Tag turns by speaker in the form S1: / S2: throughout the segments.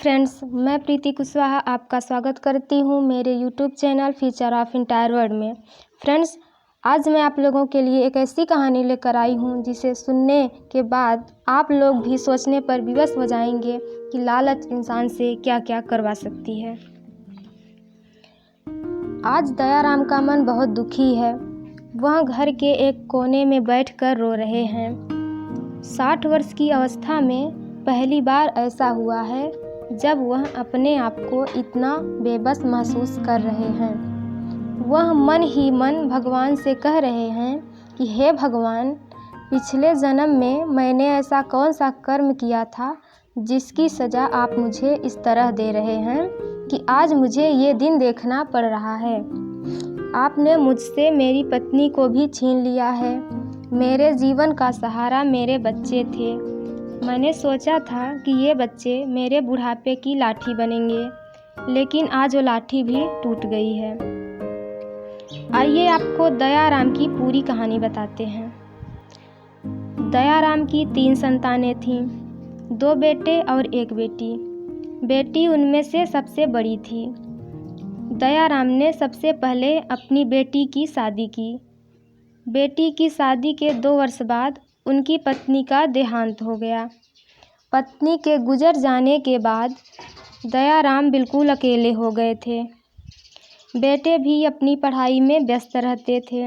S1: Friends, मैं प्रीति कुशवाहा आपका स्वागत करती हूं मेरे YouTube channel future of entire world में। फ्रेंड्स, आज मैं आप लोगों के लिए एक ऐसी कहानी लेकर आई हूं जिसे सुनने के बाद आप लोग भी सोचने पर विवश हो जाएंगे कि लालच इंसान से क्या क्या करवा सकती है। आज दयाराम का मन बहुत दुखी है। वह घर के एक कोने में बैठकर रो रहे हैं। 60 वर्ष की अवस्था में पहली बार ऐसा हुआ है जब वह अपने आप को इतना बेबस महसूस कर रहे हैं। वह मन ही मन भगवान से कह रहे हैं कि हे भगवान, पिछले जन्म में मैंने ऐसा कौन सा कर्म किया था जिसकी सज़ा आप मुझे इस तरह दे रहे हैं कि आज मुझे ये दिन देखना पड़ रहा है। आपने मुझसे मेरी पत्नी को भी छीन लिया है। मेरे जीवन का सहारा मेरे बच्चे थे। मैंने सोचा था कि ये बच्चे मेरे बुढ़ापे की लाठी बनेंगे, लेकिन आज वो लाठी भी टूट गई है। आइए आपको दयाराम की पूरी कहानी बताते हैं। दयाराम की 3 संतानें थीं, 2 बेटे और 1 बेटी। बेटी उनमें से सबसे बड़ी थी। दयाराम ने सबसे पहले अपनी बेटी की शादी की। बेटी की शादी के 2 वर्ष बाद उनकी पत्नी का देहांत हो गया। पत्नी के गुजर जाने के बाद दयाराम बिल्कुल अकेले हो गए थे। बेटे भी अपनी पढ़ाई में व्यस्त रहते थे।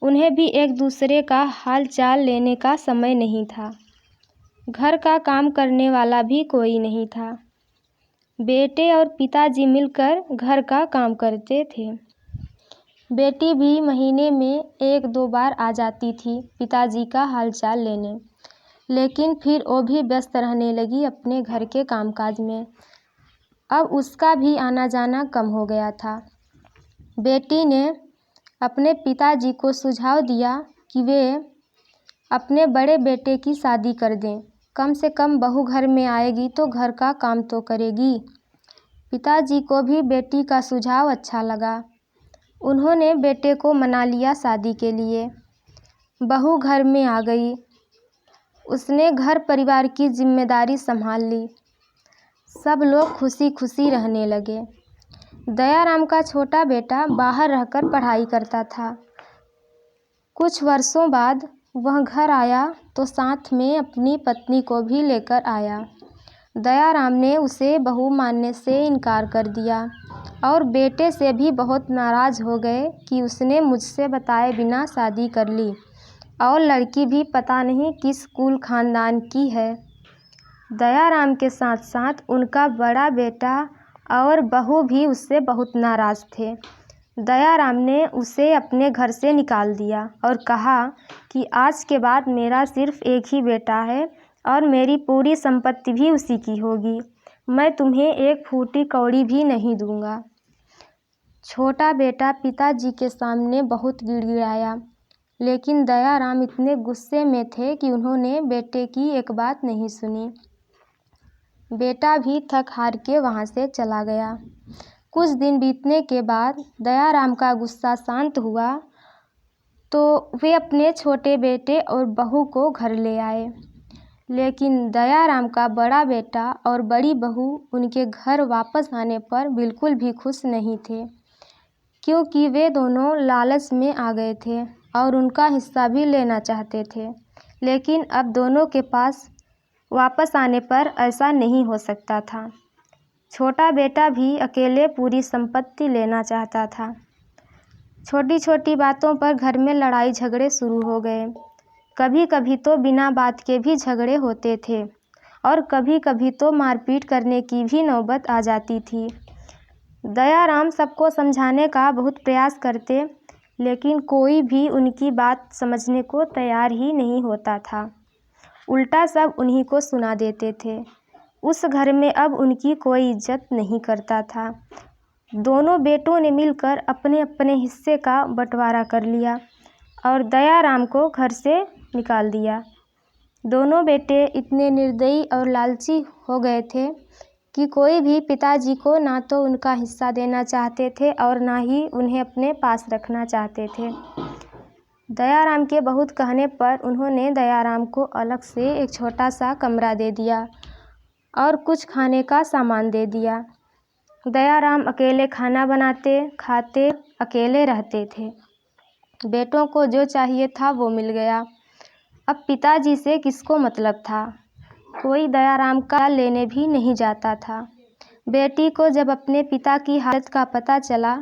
S1: उन्हें भी एक दूसरे का हाल चाल लेने का समय नहीं था। घर का काम करने वाला भी कोई नहीं था। बेटे और पिताजी मिलकर घर का काम करते थे। बेटी भी महीने में 1-2 बार आ जाती थी पिताजी का हालचाल लेने, लेकिन फिर वो भी व्यस्त रहने लगी अपने घर के कामकाज में। अब उसका भी आना जाना कम हो गया था। बेटी ने अपने पिताजी को सुझाव दिया कि वे अपने बड़े बेटे की शादी कर दें। कम से कम बहू घर में आएगी तो घर का काम तो करेगी। पिताजी को भी बेटी का सुझाव अच्छा लगा। उन्होंने बेटे को मना लिया शादी के लिए। बहू घर में आ गई। उसने घर परिवार की जिम्मेदारी संभाल ली। सब लोग खुशी खुशी रहने लगे। दयाराम का छोटा बेटा बाहर रहकर पढ़ाई करता था। कुछ वर्षों बाद वह घर आया तो साथ में अपनी पत्नी को भी लेकर आया। दयाराम ने उसे बहू मानने से इनकार कर दिया और बेटे से भी बहुत नाराज़ हो गए कि उसने मुझसे बताए बिना शादी कर ली और लड़की भी पता नहीं किस कुल खानदान की है। दयाराम के साथ साथ उनका बड़ा बेटा और बहू भी उससे बहुत नाराज़ थे। दयाराम ने उसे अपने घर से निकाल दिया और कहा कि आज के बाद मेरा सिर्फ एक ही बेटा है और मेरी पूरी संपत्ति भी उसी की होगी। मैं तुम्हें एक फूटी कौड़ी भी नहीं दूंगा। छोटा बेटा पिताजी के सामने बहुत गिड़गिड़ाया, लेकिन दयाराम इतने गुस्से में थे कि उन्होंने बेटे की एक बात नहीं सुनी। बेटा भी थक हार के वहाँ से चला गया। कुछ दिन बीतने के बाद दयाराम का गुस्सा शांत हुआ तो वे अपने छोटे बेटे और बहू को घर ले आए। लेकिन दयाराम का बड़ा बेटा और बड़ी बहू उनके घर वापस आने पर बिल्कुल भी खुश नहीं थे, क्योंकि वे दोनों लालच में आ गए थे और उनका हिस्सा भी लेना चाहते थे। लेकिन अब दोनों के पास वापस आने पर ऐसा नहीं हो सकता था। छोटा बेटा भी अकेले पूरी संपत्ति लेना चाहता था। छोटी छोटी बातों पर घर में लड़ाई झगड़े शुरू हो गए। कभी कभी तो बिना बात के भी झगड़े होते थे और कभी कभी तो मारपीट करने की भी नौबत आ जाती थी। दयाराम सबको समझाने का बहुत प्रयास करते, लेकिन कोई भी उनकी बात समझने को तैयार ही नहीं होता था। उल्टा सब उन्हीं को सुना देते थे। उस घर में अब उनकी कोई इज्जत नहीं करता था। दोनों बेटों ने मिलकर अपने अपने हिस्से का बंटवारा कर लिया और दयाराम को घर से निकाल दिया। दोनों बेटे इतने निर्दयी और लालची हो गए थे कि कोई भी पिताजी को ना तो उनका हिस्सा देना चाहते थे और ना ही उन्हें अपने पास रखना चाहते थे। दयाराम के बहुत कहने पर उन्होंने दयाराम को अलग से एक छोटा सा कमरा दे दिया और कुछ खाने का सामान दे दिया। दयाराम अकेले खाना बनाते, खाते, अकेले रहते थे। बेटों को जो चाहिए था वो मिल गया। अब पिताजी से किसको मतलब था? कोई दयाराम का लेने भी नहीं जाता था। बेटी को जब अपने पिता की हालत का पता चला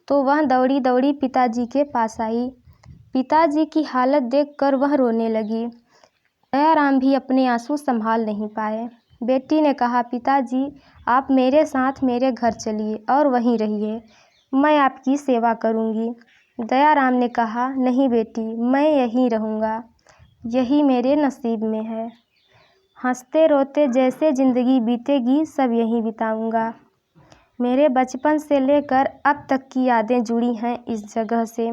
S1: तो वह दौड़ी दौड़ी पिताजी के पास आई। पिताजी की हालत देखकर वह रोने लगी। दयाराम भी अपने आंसू संभाल नहीं पाए। बेटी ने कहा, पिताजी आप मेरे साथ मेरे घर चलिए और वहीं रहिए, मैं आपकी सेवा करूंगी। दयाराम ने कहा, नहीं बेटी, मैं यहीं रहूँगा, यही मेरे नसीब में है। हंसते रोते जैसे ज़िंदगी बीतेगी सब यहीं बिताऊंगा। मेरे बचपन से लेकर अब तक की यादें जुड़ी हैं इस जगह से,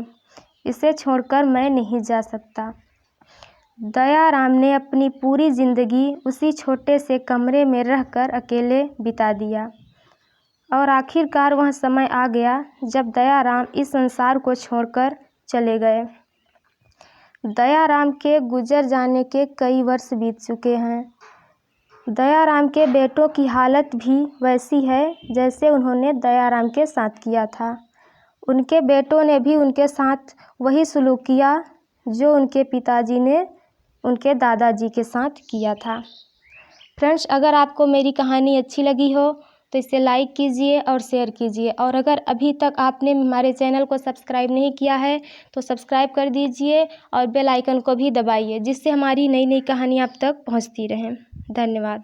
S1: इसे छोड़कर मैं नहीं जा सकता। दयाराम ने अपनी पूरी ज़िंदगी उसी छोटे से कमरे में रहकर अकेले बिता दिया और आखिरकार वह समय आ गया जब दयाराम इस संसार को छोड़कर चले गए। दयाराम के गुजर जाने के कई वर्ष बीत चुके हैं। दयाराम के बेटों की हालत भी वैसी है जैसे उन्होंने दयाराम के साथ किया था। उनके बेटों ने भी उनके साथ वही सलूक किया जो उनके पिताजी ने उनके दादाजी के साथ किया था। फ्रेंड्स, अगर आपको मेरी कहानी अच्छी लगी हो तो इसे लाइक कीजिए और शेयर कीजिए, और अगर अभी तक आपने हमारे चैनल को सब्सक्राइब नहीं किया है तो सब्सक्राइब कर दीजिए और बेल आइकन को भी दबाइए, जिससे हमारी नई नई कहानी आप तक पहुंचती रहें। धन्यवाद।